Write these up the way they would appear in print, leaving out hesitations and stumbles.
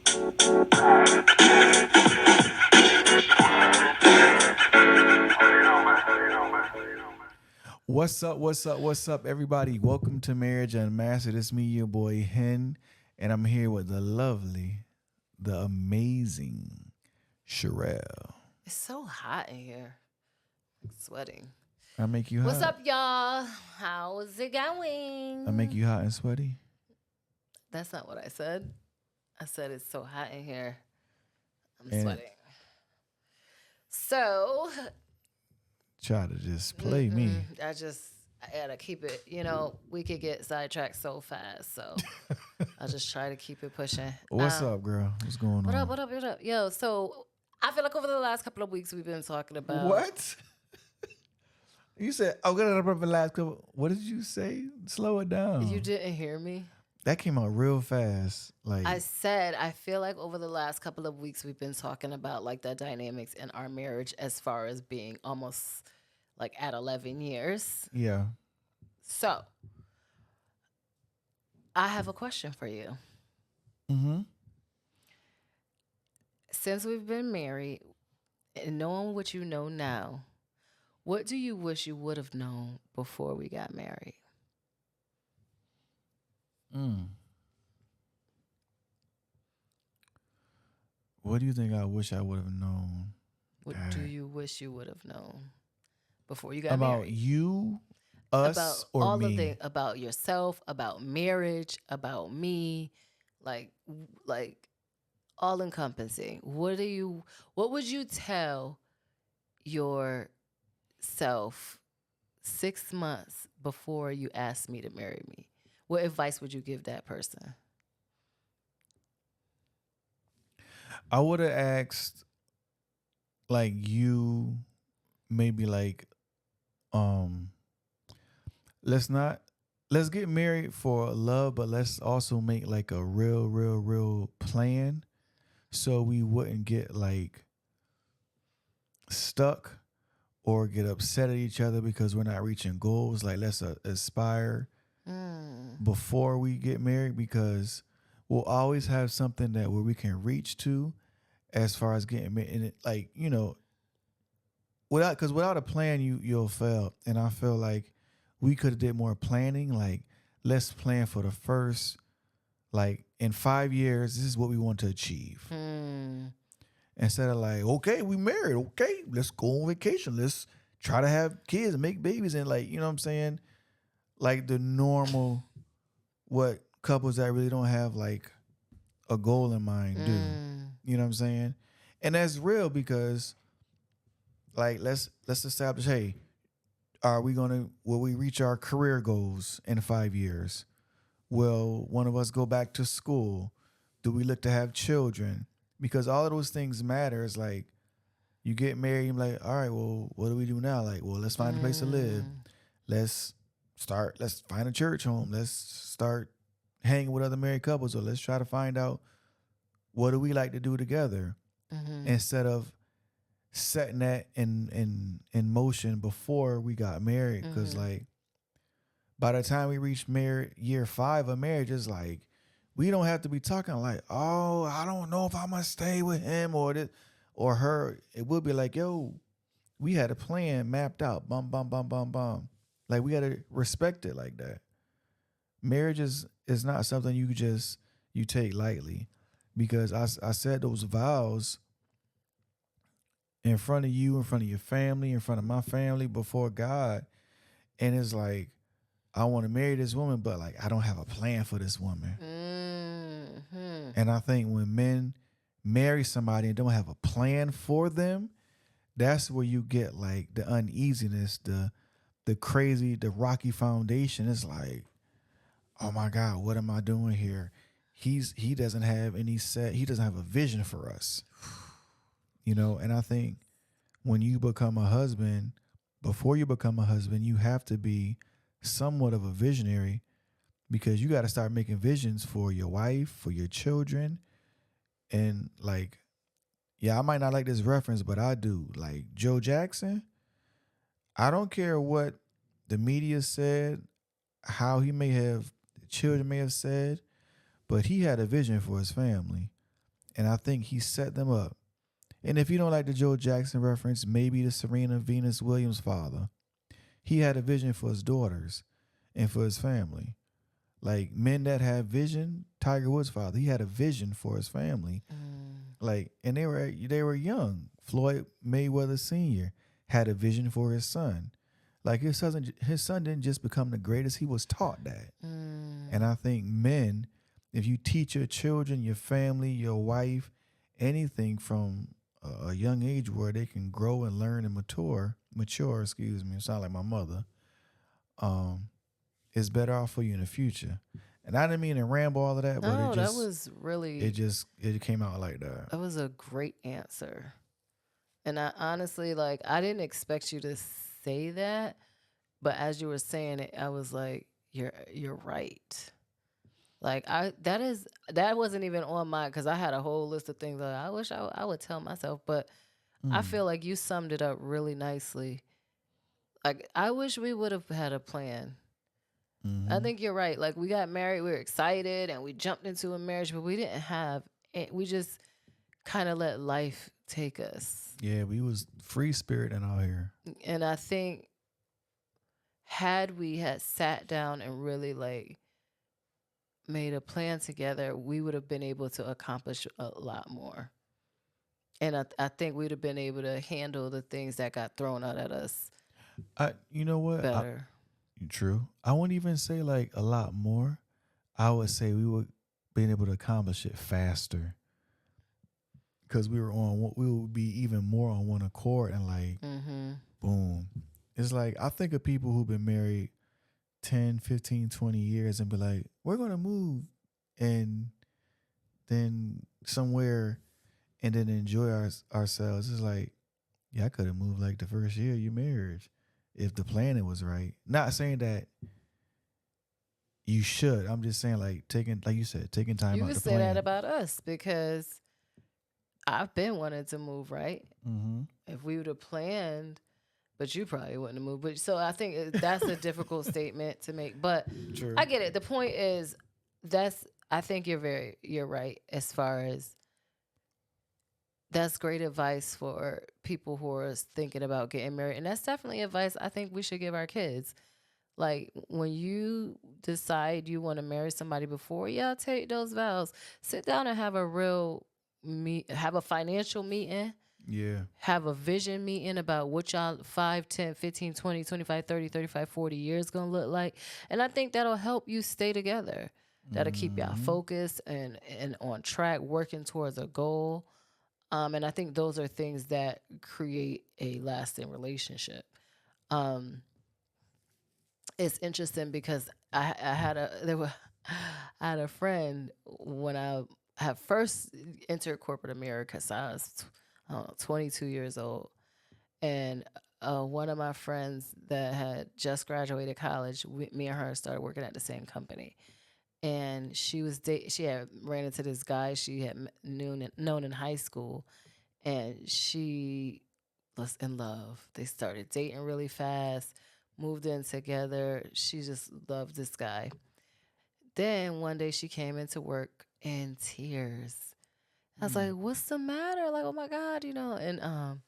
What's up? What's up? What's up, everybody? Welcome to Marriage Unmastered. It's me, your boy Hen, and I'm here with the lovely, the amazing Shireal. It's so hot in here. I'm sweating. I make you hot. What's up, y'all? How's it going? I make you hot and sweaty. That's not what I said. I said it's so hot in here. I'm And sweating. So try to just play me. I gotta keep it. We could get sidetracked so fast. So I just try to keep it pushing. What's up, girl? What's going on? What up? Yo, so I feel like over the last couple of weeks we've been talking about What? You said, "I'm gonna remember the last couple." What did you say? Slow it down. You didn't hear me. That came out real fast. Like I said, I feel like over the last couple of weeks we've been talking about like the dynamics in our marriage as far as being almost like at 11 years. yeah. So I have a question for you. Mm-hmm. Since we've been married and knowing what you know now, what do you wish you would have known before we got married? What do you think I wish I would have known? What do you wish you would have known before you got About married? you, us, About or all me? of the about yourself, about marriage, about me, like all encompassing. What would you tell yourself 6 months before you asked me to marry me? What advice would you give that person? I would have asked, like, you, maybe like, let's get married for love, but let's also make like a real plan, so we wouldn't get like stuck or get upset at each other because we're not reaching goals. Like, let's aspire before we get married, because we'll always have something that where we can reach to as far as getting married. And without a plan, you'll fail. And I feel like we could have did more planning. Like, let's plan for the first, like, in 5 years, this is what we want to achieve. Instead of like, okay, we married. Okay, let's go on vacation. Let's try to have kids and make babies. And like, you know what I'm saying? Like the normal, what couples that really don't have like a goal in mind do. You know what I'm saying? And that's real, because like, let's establish, hey, will we reach our career goals in 5 years? Will one of us go back to school? Do we look to have children? Because all of those things matter. It's like, you get married, you're like, all right, well, what do we do now? Like, well, let's find a place to live. Let's find a church home. Let's start hanging with other married couples, or let's try to find out, what do we like to do together? Instead of setting that in motion before we got married. Because like, by the time we reach year 5 of marriage, it's like, we don't have to be talking like, oh, I don't know if I'm gonna stay with him or this or her. It will be like, yo, we had a plan mapped out. Bum, bum, bum, bum, bum. Like, we gotta respect it like that. Marriage is not something you take lightly, because I said those vows in front of you, in front of your family, in front of my family, before God. And it's like, I want to marry this woman, but like, I don't have a plan for this woman. And I think when men marry somebody and don't have a plan for them, that's where you get like the uneasiness, the crazy, the rocky foundation. It's like, oh my God, what am I doing here? He doesn't have he doesn't have a vision for us. And I think when you become a husband, before you become a husband, you have to be somewhat of a visionary, because you got to start making visions for your wife, for your children. And like, yeah, I might not like this reference, but I do. Like Joe Jackson, I don't care what the media said, how children may have said, but he had a vision for his family. And I think he set them up. And if you don't like the Joe Jackson reference, maybe the Serena Venus Williams father. He had a vision for his daughters and for his family. Like men that have vision, Tiger Woods' father, he had a vision for his family. Like, and they were young. Floyd Mayweather Sr. had a vision for his son. Like his son didn't just become the greatest, he was taught that. And I think men, if you teach your children, your family, your wife, anything from a young age where they can grow and learn and mature, excuse me, it sound like my mother, it's better off for you in the future. And I didn't mean to ramble all of that, but No, that was really, it came out like that. that was a great answer. And I honestly, like, I didn't expect you to say that, but as you were saying it, I was like, you're right. Like that wasn't even on my, because I had a whole list of things that I wish I would tell myself, but I feel like you summed it up really nicely. Like I wish we would have had a plan. I think you're right. Like we got married, we were excited, and we jumped into a marriage, but we didn't have it. We just kind of let life take us. Yeah, we was free spirit and out here. And I think had we had sat down and really like made a plan together, we would have been able to accomplish a lot more. And I think we'd have been able to handle the things that got thrown out at us You know what? better. True. I wouldn't even say like a lot more. I would say we would been able to accomplish it faster. Because we would be even more on one accord and like, boom. It's like, I think of people who've been married 10, 15, 20 years and be like, we're going to move and then somewhere and then enjoy ourselves. It's like, yeah, I could have moved like the first year of your marriage if the planning was right. Not saying that you should. I'm just saying like like you said, taking time You out could to say plan. that about us because I've been wanting to move, right? If we would have planned, but you probably wouldn't have moved. But so I think that's a difficult statement to make. But True. I get it. The point is, I think you're right as far as that's great advice for people who are thinking about getting married. And that's definitely advice I think we should give our kids. Like when you decide you want to marry somebody, before y'all take those vows, sit down and have a real have a financial meeting. Yeah. Have a vision meeting about what y'all 5, 10, 15, 20, 25, 30, 35, 40 years going to look like. And I think that'll help you stay together. That'll keep y'all focused and on track, working towards a goal. And I think those are things that create a lasting relationship. It's interesting because I had a friend when I had first entered corporate America. So I was 22 years old, and one of my friends that had just graduated college, me and her started working at the same company. And she had ran into this guy she had known in high school, and she was in love. They started dating really fast, moved in together. She just loved this guy. Then one day she came into work in tears. I was like, "What's the matter?" Like, "Oh my God," And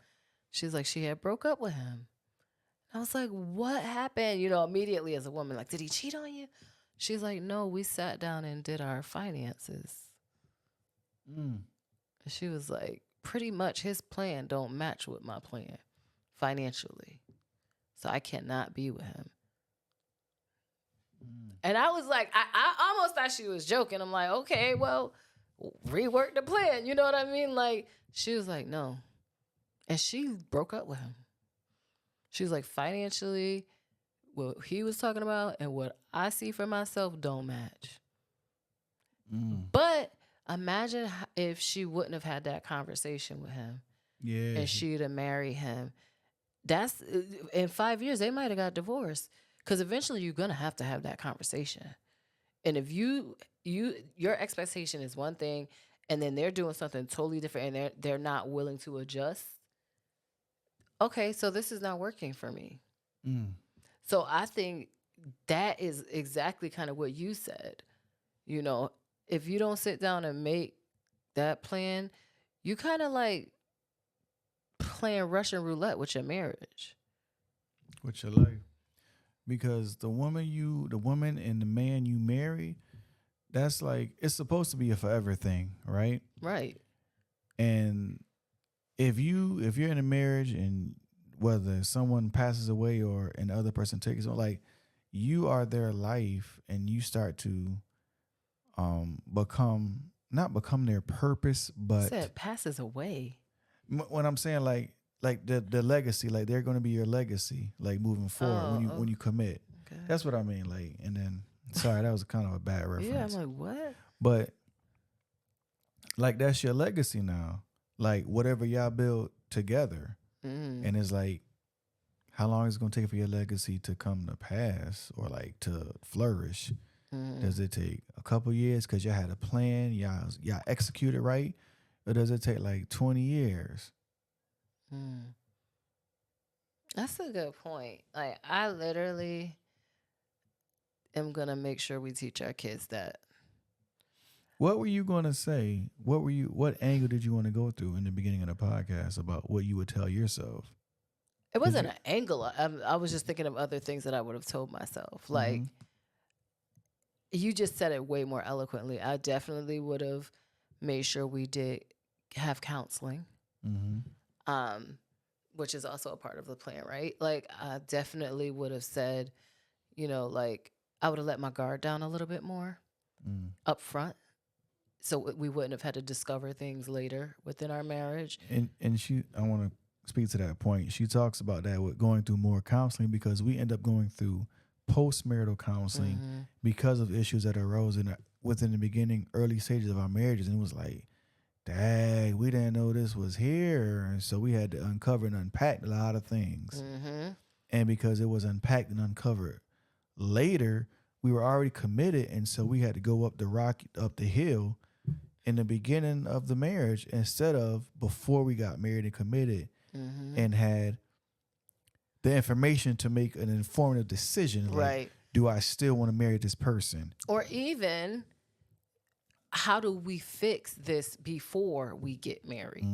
she's like, she had broke up with him. I was like, "What happened?" Immediately as a woman, like, "Did he cheat on you?" She's like, "No, we sat down and did our finances." She was like, "Pretty much his plan don't match with my plan financially. So I cannot be with him." And I was like, I almost thought she was joking. I'm like, okay, well, rework the plan. You know what I mean? Like, she was like, "No." And she broke up with him. She was like, financially, what he was talking about and what I see for myself don't match. But imagine if she wouldn't have had that conversation with him. Yeah. And she'd have married him. That's in 5 years, they might have got divorced. Because eventually you're going to have that conversation. And if your expectation is one thing, and then they're doing something totally different, and they're not willing to adjust, okay, so this is not working for me. So I think that is exactly kind of what you said. If you don't sit down and make that plan, you kind of like playing Russian roulette with your marriage. with your life. Because the woman and the man you marry, that's like it's supposed to be a forever thing, right? Right. And if you're in a marriage and whether someone passes away or another person takes it, like you are their life and you start to become not become their purpose, but Said passes away. when I'm saying like the legacy, like they're going to be your legacy, like moving forward when you commit. Okay. That's what I mean. Like, and then sorry, that was kind of a bad reference. Yeah, I'm like, what? But like that's your legacy now. Like whatever y'all build together, and it's like, how long is it gonna take for your legacy to come to pass or like to flourish? Does it take a couple years because y'all had a plan, y'all executed right, or does it take like 20 years? That's a good point. Like, I literally am gonna make sure we teach our kids that. What were you gonna say? What angle did you want to go through in the beginning of the podcast about what you would tell yourself? It wasn't an angle. I was just thinking of other things that I would have told myself. Like, you just said it way more eloquently. I definitely would have made sure we did have counseling, which is also a part of the plan, right? Like, I definitely would have said, like, I would have let my guard down a little bit more up front, so we wouldn't have had to discover things later within our marriage. And I want to speak to that point. She talks about that with going through more counseling because we end up going through post-marital counseling because of issues that arose within the beginning, early stages of our marriages. And it was like, dang, we didn't know this was here. And so we had to uncover and unpack a lot of things. And because it was unpacked and uncovered later, we were already committed. And so we had to go up the hill in the beginning of the marriage instead of before we got married and committed and had the information to make an informative decision. Like, Right. do I still want to marry this person? Or even, how do we fix this before we get married?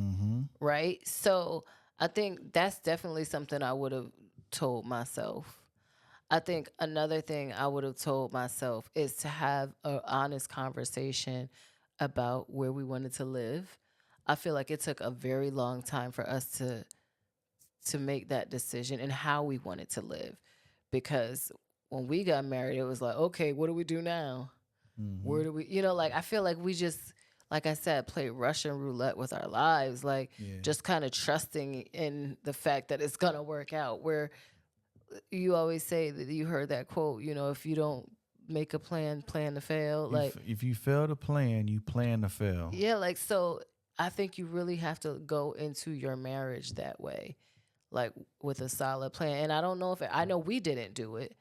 Right? So I think that's definitely something I would have told myself. I think another thing I would have told myself is to have an honest conversation about where we wanted to live. I feel like it took a very long time for us to make that decision and how we wanted to live. Because when we got married, it was like, okay, what do we do now? Where do we, like, I feel like we just, like I said, play Russian roulette with our lives. Like, just kind of trusting in the fact that it's going to work out. Where you always say that you heard that quote, if you don't make a plan to fail. Like, if you fail to plan, you plan to fail. Yeah, like, so I think you really have to go into your marriage that way, like with a solid plan. And I don't know I know we didn't do it.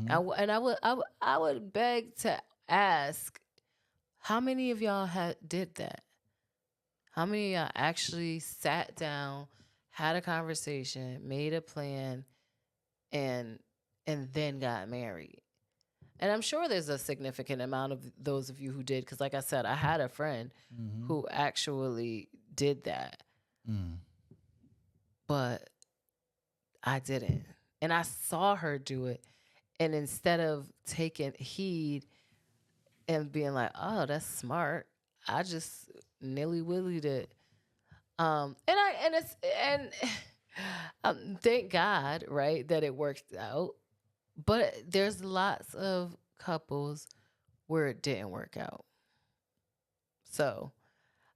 I would beg to ask, how many of y'all did that? How many of y'all actually sat down, had a conversation, made a plan, and then got married? And I'm sure there's a significant amount of those of you who did, because like I said, I had a friend who actually did that. But I didn't. And I saw her do it. And instead of taking heed and being like, oh, that's smart, I just nilly-willied it. Thank God, right, that it worked out. But there's lots of couples where it didn't work out. So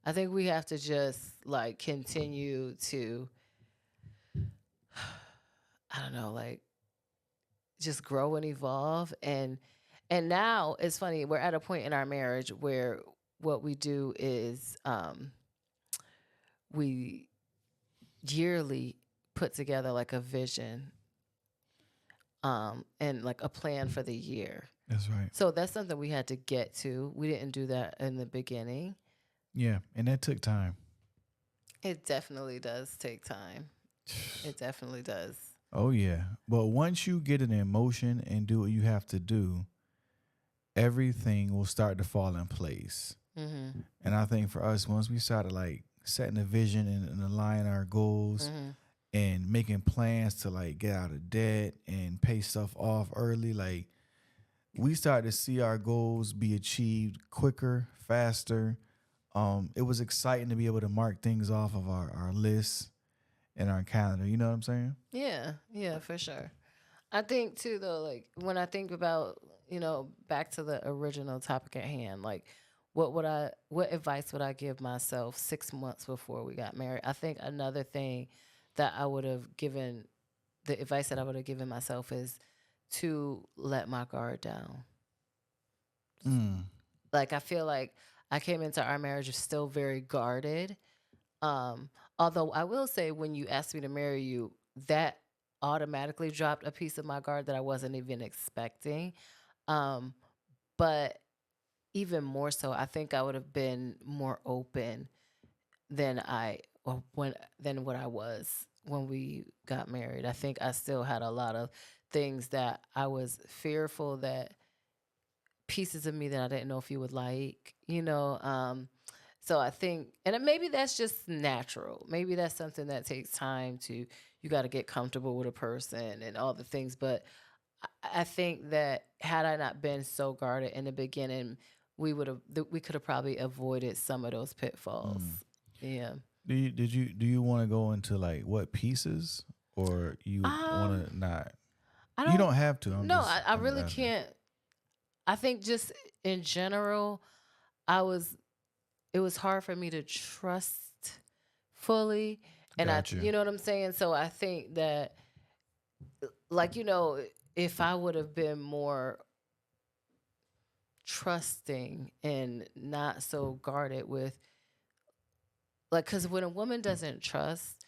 I think we have to just like continue to, I don't know, like just grow and evolve. And now it's funny, we're at a point in our marriage where what we do is we yearly put together like a vision and like a plan for the year. That's right. So that's something we had to get to. We didn't do that in the beginning. Yeah, and that took time. It definitely does take time. It definitely does. Oh, yeah. But once you get an emotion and do what you have to do, everything will start to fall in place. Mm-hmm. And I think for us, once we started like setting a vision and aligning our goals Mm-hmm. and making plans to like get out of debt and pay stuff off early, like we started to see our goals be achieved quicker, faster. It was exciting to be able to mark things off of our list and our calendar. You know what I'm saying? Yeah, yeah, for sure. I think too though, like when I think about, back to the original topic at hand, like what advice would I give myself 6 months before we got married? I think another thing that I would have given the advice that I would have given myself is to let my guard down. Mm. Like I feel like I came into our marriage still very guarded. Um, Although I will say when you asked me to marry you, that automatically dropped a piece of my guard that I wasn't even expecting. Um, but even more so, I think I would have been more open than I or when than what I was when we got married. I think I still had a lot of things that I was fearful that pieces of me that I didn't know if you would like. So I think, maybe that's just natural. Maybe that's something that takes time to, you got to get comfortable with a person and all the things. But I think that had I not been so guarded in the beginning, we could have probably avoided some of those pitfalls. Mm. Yeah. Do you want to go into like what pieces, or you Um, want to not? I You don't. don't have to. No, I I'm just really asking. can't. I think just in general, I was it was hard for me to trust fully. And Got you. you know what I'm saying? So I think that, like, if I would have been more trusting and not so guarded with, like, because when a woman doesn't trust,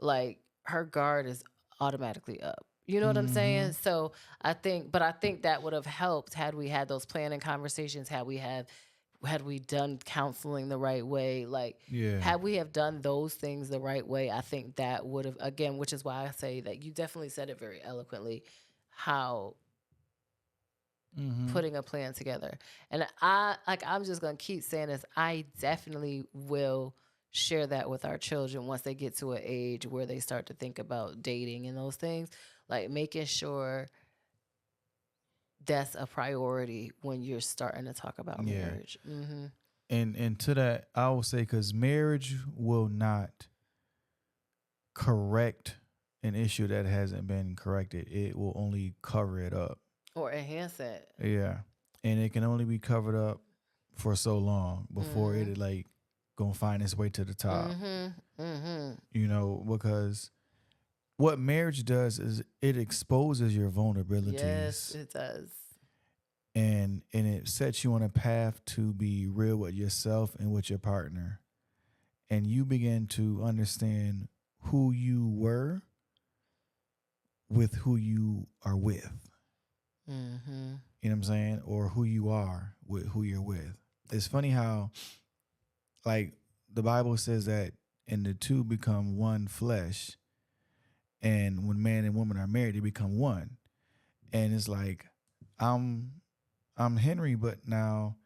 like, her guard is automatically up. You know what I'm Mm-hmm. saying? So I think that would have helped had we had those planning conversations, had we done counseling the right way, like Yeah. had we have done those things the right way, I think that would have, again, which is why I say that you definitely said it very eloquently, how Mm-hmm. putting a plan together. And I'm just going to keep saying this. I definitely will share that with our children once they get to an age where they start to think about dating and those things, like making sure that's a priority when you're starting to talk about Yeah. marriage. Hmm. And to that, I will say, because marriage will not correct an issue that hasn't been corrected. It will only cover it up. Or enhance it. Yeah. And it can only be covered up for so long before Hmm. it like gonna find its way to the top. Hmm. Hmm. Because what marriage does is it exposes your Yes, vulnerabilities, it does. and it sets you on a path to be real with yourself and with your partner. And you begin to understand who you were with who you are with. Hmm. You know what I'm saying? Or who you are with who you're with. It's funny how, like, the Bible says that, and the two become one flesh. And when man and woman are married, they become one. And it's like, I'm I'm Henry, but now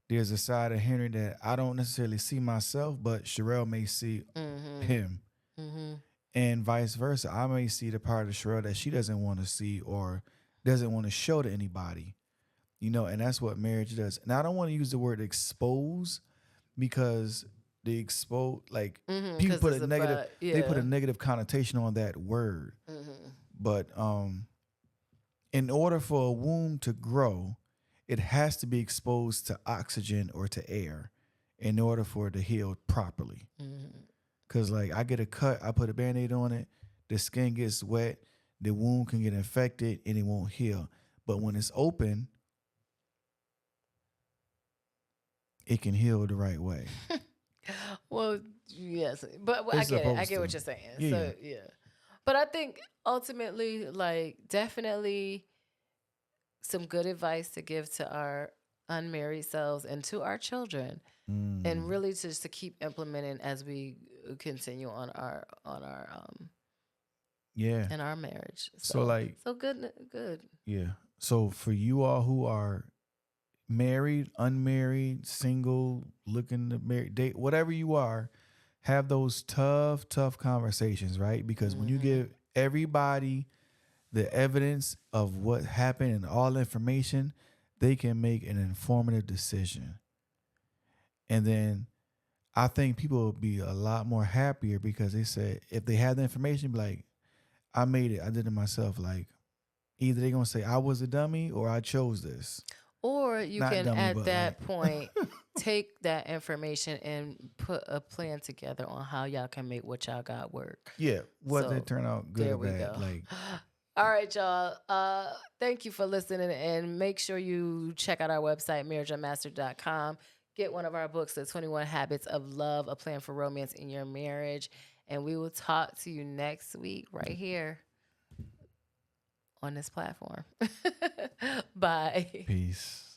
there's a side of Henry that I don't necessarily see myself, but Shireal may see Hmm. him. Hmm. And vice versa. I may see the part of Shireal that she doesn't want to see or doesn't want to show to anybody. And that's what marriage does. And I don't want to use the word expose, because the expose, like, people Because put it's a negative, about, they put yeah. a negative connotation on that word. Hmm. But in order for a womb to grow, it has to be exposed to oxygen or to air in order for it to heal properly. Hmm. Cause like I get a cut, I put a band-aid on it, the skin gets wet, the wound can get infected and it won't heal. But when it's open, it can heal the right way. Well, yes, but I It's get it. I supposed get to. what you're saying. Yeah. So yeah, but I think ultimately, like, definitely some good advice to give to our unmarried selves and to our children, and Mm. really just to keep implementing as we continue on our Yeah. in our marriage. So So like, good, good. yeah. So for you all who are married, unmarried, single, looking to marry, date, whatever you are, have those tough conversations, right? Because when you give everybody the evidence of what happened and all the information, they can make an informative decision. And then I think people will be a lot more happier because they said if they had the information, be like, I made it, I did it myself. Like either they're gonna say I was a dummy or I chose this. Or you Not can, dummy, at but that like point, take that information and put a plan together on how y'all can make what y'all got work. yeah, whether So it turn out good there or we bad. go. Like All right, y'all. Thank you for listening, and make sure you check out our website, marriageunmastered.com. Get one of our books, The 21 Habits of Love, A Plan for Romance in Your Marriage. And we will talk to you next week right here on this platform. Bye. peace.